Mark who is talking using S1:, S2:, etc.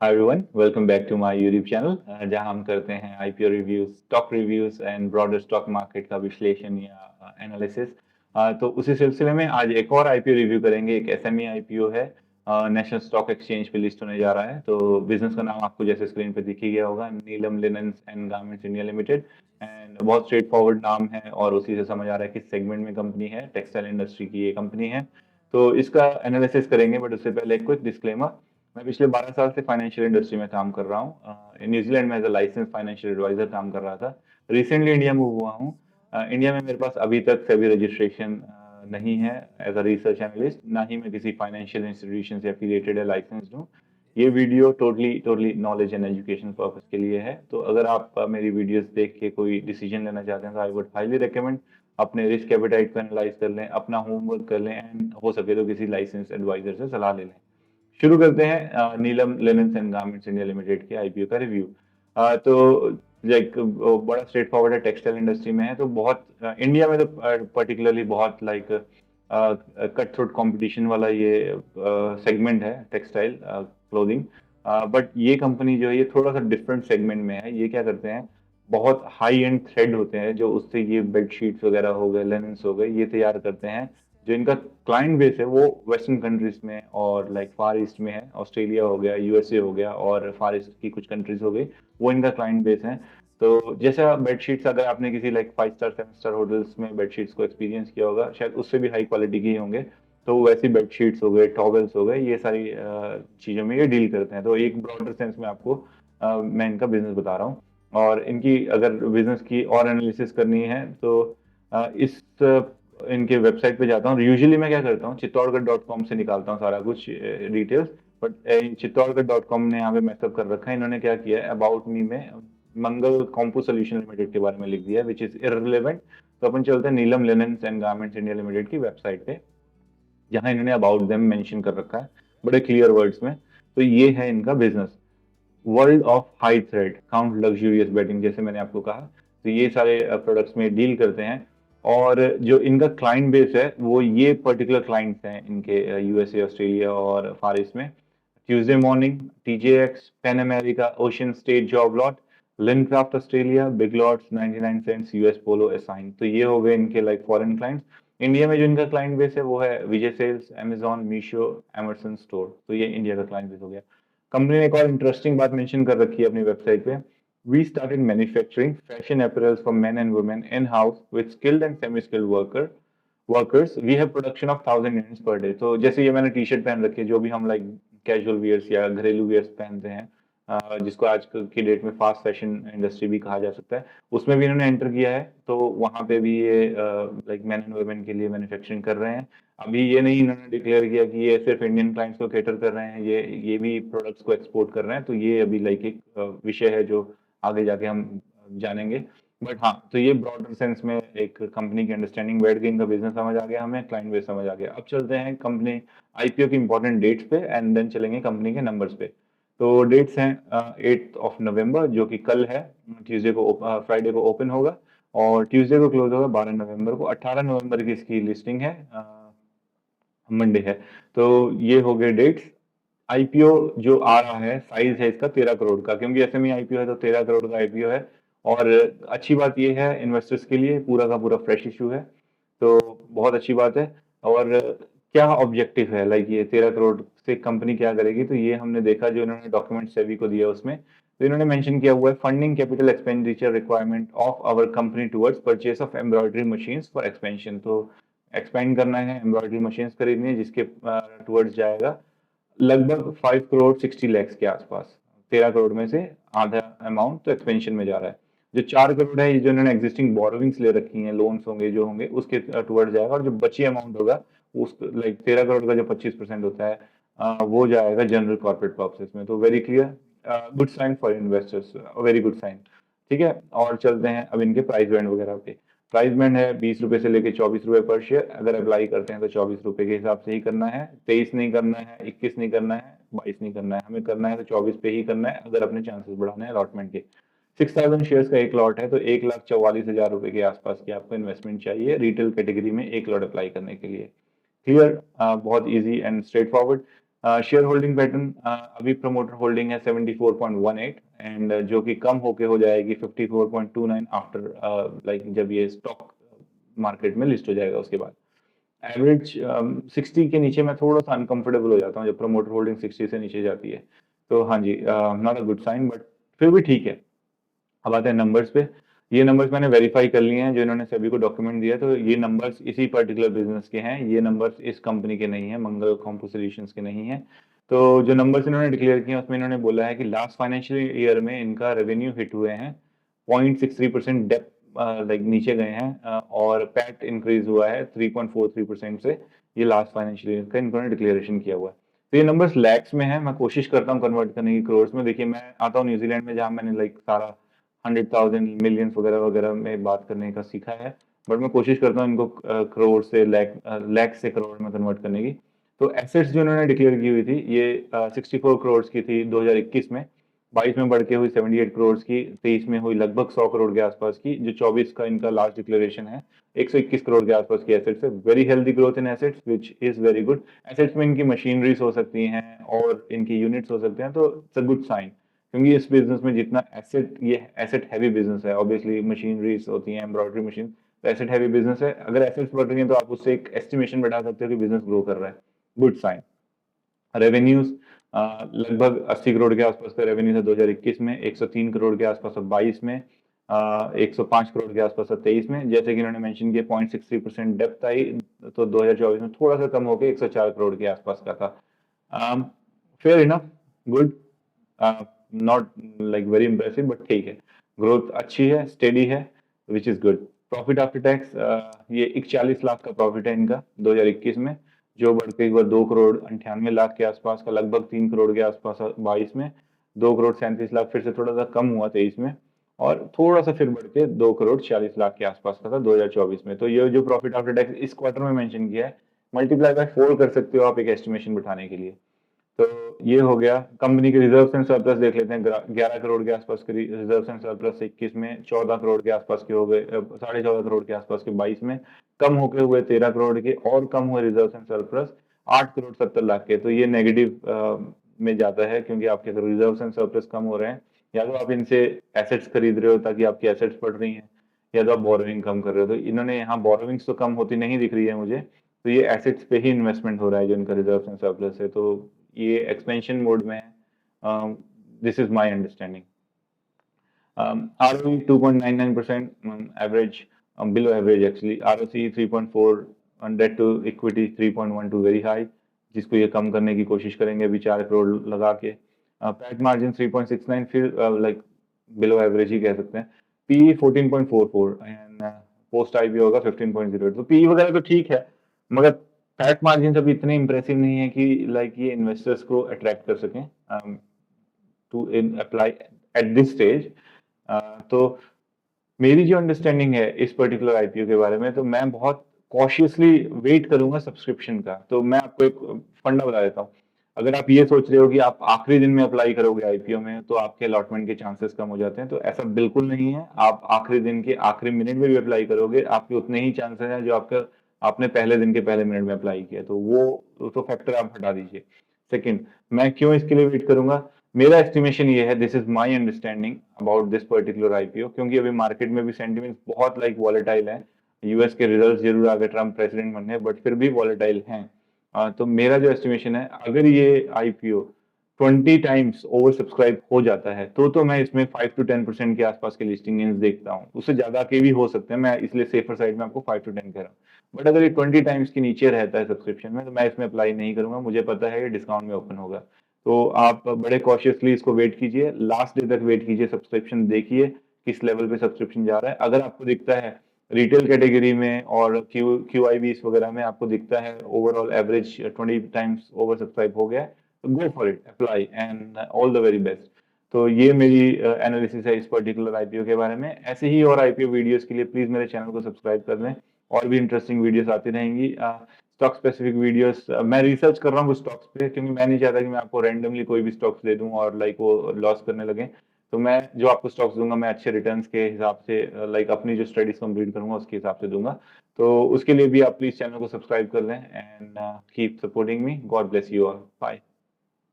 S1: Hi everyone, welcome back to my YouTube channel जहां हम करते हैं IPO reviews, stock reviews and broader stock market का विश्लेषण या एनालिसिस। तो उसी सिलसिले में आज एक और IPO रिव्यू करेंगे। एक SME IPO है, नेशनल स्टॉक एक्सचेंज पे लिस्ट होने जा रहा है। तो बिजनेस का नाम आपको जैसे स्क्रीन पे दिख ही गया होगा, Neelam linens and garments India limited. And बहुत स्ट्रेट फॉरवर्ड नाम है और उसी से समझ आ रहा है किस सेगमेंट में कंपनी है। टेक्सटाइल इंडस्ट्री की ये कंपनी है। तो इसका एनालिसिस करेंगे, बट उससे पहले एक क्विक डिस्क्लेमर। मैं पिछले 12 साल से फाइनेंशियल इंडस्ट्री में काम कर रहा हूँ। न्यूजीलैंड में as a licence financial advisor काम कर रहा था। रिसेंटली इंडिया मूव हुआ हूँ। इंडिया में मेरे पास अभी तक सभी रजिस्ट्रेशन नहीं है एज अ रिसर्च एनालिस्ट, ना ही मैं किसी फाइनेंशियल इंस्टीट्यूशन से एफिलिएटेड है लाइसेंस्ड हूँ। ये video totally totally knowledge and education purpose के लिए है। तो अगर आप मेरी वीडियोस देख के कोई डिसीजन लेना चाहते हैं तो आई वुड हाईली रिकमेंड अपने रिस्क एपेटाइट को एनालाइज कर लें, अपना होमवर्क कर लें एंड हो सके तो किसी लाइसेंस एडवाइजर से सलाह ले लें। शुरू करते हैं नीलम linens and garments India limited के IPO का रिव्यू। तो लाइक बड़ा स्ट्रेट फॉरवर्ड है, टेक्सटाइल इंडस्ट्री में है। तो बहुत इंडिया में तो पर्टिकुलरली बहुत लाइक कट थ्रोट कंपटीशन वाला ये सेगमेंट है, टेक्सटाइल क्लोथिंग। बट ये कंपनी जो है ये थोड़ा सा डिफरेंट सेगमेंट में है। ये क्या करते हैं, बहुत हाई एंड थ्रेड होते हैं जो उससे ये बेडशीट्स वगैरह हो गए, लेनिन्स हो गए, ये तैयार करते हैं। जो इनका क्लाइंट बेस है वो वेस्टर्न कंट्रीज में और लाइक फार ईस्ट में है। ऑस्ट्रेलिया हो गया, USA हो गया और फार ईस्ट की कुछ कंट्रीज हो गई, वो इनका क्लाइंट बेस है। तो जैसा बेडशीट्स, अगर आपने किसी लाइक 5 स्टार 7 स्टार होटल्स में बेडशीट्स को एक्सपीरियंस किया होगा, शायद उससे भी हाई क्वालिटी के ही होंगे। तो वैसी बेडशीट्स हो गए, टॉवेल्स हो गए, ये सारी चीजों में ये डील करते हैं। तो एक ब्रॉडर सेंस में आपको मैं इनका बिजनेस बता रहा हूँ। और इनकी अगर बिजनेस की और एनालिसिस करनी है तो इस इनके वेबसाइट पे जाता हूँ। यूजुअली मैं क्या करता हूँ, चित्तौड़गढ़.com से निकालता हूँ सारा कुछ डिटेल्स। बट चित्तौड़गढ़.com ने यहाँ पे मैसअप कर रखा है। इन्होंने क्या किया है, अबाउट मी में मंगल कॉम्पो सोल्यूशन लिमिटेड के बारे में लिख दिया है, विच इज इररिलेवेंट। तो अपन चलते हैं नीलम linens and garments India limited की वेबसाइट पे, जहां इन्होंने अबाउट देम मेंशन कर रखा है बड़े क्लियर वर्ड्स में। तो ये है इनका business, world of high thread count luxurious bedding, जैसे मैंने आपको कहा। तो ये सारे प्रोडक्ट्स में डील करते हैं। और जो इनका क्लाइंट बेस है वो ये पर्टिकुलर क्लाइंट्स हैं इनके, USA, ऑस्ट्रेलिया और फार ईस्ट में। Tuesday morning, TJX, Penn America, Ocean State Job Lot, Lincraft Australia, Big Lots, 99 cents, US polo, assign. तो ये हो गए इनके लाइक फॉरेन क्लाइंट्स। इंडिया में जो इनका क्लाइंट बेस है वो है Vijay sales, Amazon, Meesho, Emerson store. तो ये इंडिया का क्लाइंट बेस हो गया। कंपनी ने एक और इंटरेस्टिंग बात मेंशन कर रखी है अपनी वेबसाइट पे। We started manufacturing fashion apparels for men and women in house with skilled and semi skilled workers. We have production of 1000 units per day. तो जैसे ये मैंने टी शर्ट पहन रखी है, जो भी हम लाइक कैजुअल वियर्स या घरेलू वियर्स पहनते हैं, जिसको आज की डेट में फास्ट फैशन इंडस्ट्री भी कहा जा सकता है, उसमें भी इन्होंने एंटर किया है। तो वहां पे भी ये लाइक मैन एंड वुमेन के लिए मैन्युफैक्चरिंग कर रहे हैं। अभी ये नहीं इन्होंने डिक्लेयर किया कि ये सिर्फ इंडियन क्लाइंट्स को कैटर कर रहे हैं, ये भी प्रोडक्ट्स को एक्सपोर्ट कर रहे हैं। तो ये अभी लाइक एक विषय है जो आगे जाके हम जानेंगे। बट हाँ, तो ये ब्रॉडर सेंस में एक कंपनी की अंडरस्टैंडिंग बैठ गई, इनका बिजनेस समझ आ गया, हमें क्लाइंट बेस समझ आ गया। अब चलते हैं कंपनी IPO की इंपॉर्टेंट डेट्स पे एंड देन चलेंगे कंपनी के नंबर्स पे। तो डेट्स हैं 8 नवंबर, जो कि कल है। ट्यूसडे को फ्राइडे को ओपन होगा और ट्यूसडे को क्लोज होगा 12 नवंबर को। 18 नवंबर की इसकी लिस्टिंग है, मंडे है। तो ये हो गए डेट्स। IPO जो आ रहा है, साइज है इसका 13 करोड़ का, क्योंकि SME IPO है तो 13 करोड़ का IPO है। और अच्छी बात ये है इन्वेस्टर्स के लिए, पूरा का पूरा फ्रेश इशू है। तो बहुत अच्छी बात है। और क्या ऑब्जेक्टिव है, लाइक ये 13 करोड़ से कंपनी क्या करेगी, तो ये हमने देखा जो इन्होंने डॉक्यूमेंट सेबी को दिया उसमें। तो इन्होंने मेंशन किया हुआ है, funding capital expenditure requirement of our company towards purchase of embroidery machines for expansion. तो एक्सपेंड करना है, एम्ब्रॉयडरी मशीन्स खरीदनी है, जिसके टुवर्ड्स जाएगा लगभग 5 करोड़ 60 लाख के आसपास। 13 करोड़ में से आधा अमाउंट तो एक्सपेंशन में जा रहा है। जो 4 करोड़ है, ये जो इन्होंने एग्जिस्टिंग बोरोविंग्स ले रखी हैं, लोन्स होंगे जो होंगे, उसके टुवर्ड जाएगा। और जो बची अमाउंट होगा उस लाइक 13 करोड़ का जो 25% होता है, वो जाएगा जनरल कॉर्पोरेट पर्पसेस में। तो very clear, good sign for investors, very good sign. ठीक है, और चलते हैं अब इनके प्राइस बैंड वगैरह पे। प्राइस बैंड है 20 रुपए से लेके 24 रुपए पर शेयर। अगर अप्लाई करते हैं तो 24 रुपए के हिसाब से ही करना है, 23 नहीं करना है, 21 नहीं करना है, 22 नहीं करना है। हमें करना है तो 24 पे ही करना है, अगर अपने चांसेस बढ़ाने हैं अलॉटमेंट के। 6000 शेयर्स का एक लॉट है, तो 1,44,000 रुपए के आसपास की आपको इन्वेस्टमेंट चाहिए रिटेल कैटेगरी में एक लॉट अप्लाई करने के लिए। क्लियर, बहुत easy and straight forward. Share holding pattern, अभी प्रमोटर होल्डिंग है 74.18 एंड जो कि कम होके हो जाएगी 54.29 आफ्टर लाइक जब ये स्टॉक मार्केट में लिस्ट हो जाएगा उसके बाद। एवरेज 60 के नीचे मैं थोड़ा सा अनकंफर्टेबल हो जाता हूँ जब प्रमोटर होल्डिंग 60 से नीचे जाती है। तो हाँ जी, not a good sign but फिर भी ठीक है। अब आते हैं नंबर्स पे। ये नंबर्स मैंने वेरीफाई कर लिए हैं जो इन्होंने सभी को डॉक्यूमेंट दिया, तो ये नंबर्स इसी पर्टिकुलर बिजनेस के हैं, ये नंबर्स इस कंपनी के नहीं है, मंगल कॉम्पो सॉल्यूशंस के नहीं है। तो जो नंबर्स इन्होंने डिक्लेयर किए हैं उसमें इन्होंने बोला है कि लास्ट फाइनेंशियल ईयर में इनका रेवेन्यू हिट हुए हैं 0.63% डेप लाइक नीचे गए हैं, और पैट इंक्रीज हुआ है 3.43% से। ये लास्ट फाइनेंशियल ईयर का इन्होंने डिक्लेरेशन किया हुआ है। तो ये नंबर्स लैक्स में है, मैं कोशिश करता हूँ कन्वर्ट करने की करोड़ में। देखिए मैं आता हूँ न्यूजीलैंड में जहाँ मैंने लाइक सारा 100,000 मिलियंस वगैरह वगैरह में बात करने का सीखा है, बट मैं कोशिश करता हूँ इनको करोड़ से लैख से करोड़ में कन्वर्ट करने की। तो एसेट्स जो इन्होंने डिक्लेयर की हुई थी ये 64 करोड़ की थी 2021 में, 22 में बढ़ के हुई 78 करोड़ की, 23 में हुई लगभग 100 करोड़ के आसपास की, जो 24 का इनका लास्ट डिक्लेरेशन है 121 करोड़ के आसपास की एसेट्स है। Very healthy growth in assets which is very good. Assets में इनकी मशीनरीज हो सकती हैं और इनकी यूनिट्स हो सकते हैं, तो इट्स अ गुड साइन, क्योंकि इस बिजनेस में जितना एसेट, ये एसेट हैवी बिजनेस है, ऑब्वियसली मशीनरीज होती हैं, एम्ब्रॉयडरी मशीन, तो एसेट हैवी बिजनेस है। अगर एसेट्स बढ़ रही हैं तो आप उससे एक एस्टिमेशन बैठा सकते हो कि बिजनेस ग्रो कर रहा है, गुड साइन। रेवेन्यूज लगभग 80 करोड़ के आसपास का रेवेन्यू था 2021 में, 103 करोड़ के आसपास अब 22 में, 105 करोड़ के आसपास अब 23 में। जैसे कि इन्होंने मेंशन किया 0.63% डेप्थ आई, तो 2024 में थोड़ा सा कम होकर 104 करोड़ के आसपास का था। Fair enough, good, not like very impressive but ठीक है। ग्रोथ अच्छी है, स्टेडी है, which is good. Profit after tax, ये 41 लाख का प्रॉफिट है इनका 2021 में, जो बढ़ के एक बार 2 करोड़ 98 लाख के आसपास का, लगभग 3 करोड़ के आसपास 22 में, 2 करोड़ 37 लाख फिर से थोड़ा सा कम हुआ 23 में, और थोड़ा सा फिर बढ़ के 2 करोड़ 46 लाख के आसपास का था 2024 में। तो ये जो प्रॉफिट आफ्टर टैक्स इस क्वार्टर में मेंशन किया है, मल्टीप्लाई बाय 4 कर सकते हो आप एक एस्टिमेशन बिठाने के लिए। तो ये हो गया। कंपनी के रिजर्व एंड सरप्लस देख लेते हैं, 11 करोड़ के आसपास के रिजर्व एंड सरप्लस 21 में, 14 करोड़ के आसपास के हो गए, 14.5 करोड़ के आसपास के 22 में, कम होके हुए 13 करोड़ के, और कम हुए reserve and surplus 8 crore 70 lakh के। तो ये नेगेटिव में जाता है, क्योंकि आपके अगर रिजर्व एंड सरप्लस कम हो रहे हैं, या तो आप इनसे एसेट्स खरीद रहे हो ताकि आपकी एसेट्स बढ़ रही हैं, या तो आप बोरोइंग कम कर रहे हो। तो इन्होंने यहाँ बोरोइंग्स तो कम होती नहीं दिख रही है मुझे, तो ये एसेट्स पे ही इन्वेस्टमेंट हो रहा है जो इनका रिजर्व एंड सरप्लस है, तो ये एक्सपेंशन मोड में है। This is my understanding. ROE 2.99%, average, below average actually. ROC 3.4, debt to equity 3.12, very high, जिसको ये कम करने की कोशिश करेंगे अभी 4 करोड़ लगा के। पैट मार्जिन 3.69, फिर लाइक बिलो एवरेज ही कह सकते हैं। PE 14.44 एंड पोस्ट IPO होगा 15.08। तो PE वगैरह तो ठीक है, मगर पैट मार्जिन अभी इतने इंप्रेसिव नहीं है कि लाइक ये इन्वेस्टर्स को अट्रैक्ट कर सकें to apply at this stage. तो मेरी जो अंडरस्टैंडिंग है इस पर्टिकुलर IPO के बारे में, तो मैं बहुत कॉशियसली वेट करूंगा सब्सक्रिप्शन का। तो मैं आपको एक फंडा बता देता हूँ। अगर आप ये सोच रहे हो कि आप आखिरी दिन में अप्लाई करोगे IPO में तो आपके अलॉटमेंट के चांसेस कम हो जाते हैं, तो ऐसा बिल्कुल नहीं है। आप आखिरी दिन के आखिरी मिनट में भी अप्लाई करोगे, आपके उतने ही चांसेस हैं जो आपने पहले दिन के पहले मिनट में अप्लाई किया। तो वो तो फैक्टर आप हटा दीजिए। सेकंड, मैं क्यों इसके लिए वेट करूंगा? मेरा एस्टिमेशन ये है, this is my understanding about this particular IPO, क्योंकि अभी मार्केट में भी सेंटिमेंट्स बहुत लाइक वॉलेटाइल है। US के रिजल्ट जरूर आ गए, ट्रम्प प्रेसिडेंट बने, बट फिर भी वॉलेटाइल हैं। तो मेरा जो एस्टिमेशन है, अगर ये IPO 20 टाइम्स ओवर सब्सक्राइब हो जाता है तो मैं इसमें 5 to 10% के आसपास के लिस्टिंग गेन्स देखता हूँ। उससे ज्यादा के भी हो सकते हैं, मैं इसलिए सेफर साइड में आपको 5 to 10 कह रहा हूँ। बट अगर ये 20 टाइम्स के नीचे रहता है सब्सक्रिप्शन में, तो मैं इसमें अप्लाई नहीं करूंगा। मुझे पता है ये डिस्काउंट में ओपन होगा। तो आप बड़े कॉशियसली इसको वेट कीजिए, लास्ट डे तक वेट कीजिए, सब्सक्रिप्शन देखिए किस लेवल पे सब्सक्रिप्शन जा रहा है। अगर आपको दिखता है रिटेल कैटेगरी में और QIBs वगैरह में आपको दिखता है overall average 20 times over subscribe हो गया है, तो go for it, apply, and all the very best. तो ये मेरी एनालिसिस है इस पर्टिकुलर IPO के बारे में। ऐसे ही और IPO वीडियोस के लिए प्लीज मेरे चैनल को सब्सक्राइब कर लें, और भी इंटरेस्टिंग वीडियोस आती रहेंगी। स्टॉक स्पेसिफिक वीडियोस मैं रिसर्च कर रहा हूँ कुछ स्टॉक्स पे, क्योंकि मैं नहीं चाहता कि मैं आपको रैंडमली कोई भी स्टॉक्स दे दूं और लाइक वो लॉस करने लगे। तो मैं जो आपको स्टॉक्स दूंगा, मैं अच्छे रिटर्न्स के हिसाब से लाइक अपनी जो स्टडीज कंप्लीट करूंगा उसके हिसाब से दूंगा। तो उसके लिए भी आप प्लीज चैनल को सब्सक्राइब कर लें, and keep supporting me. God bless you all, bye.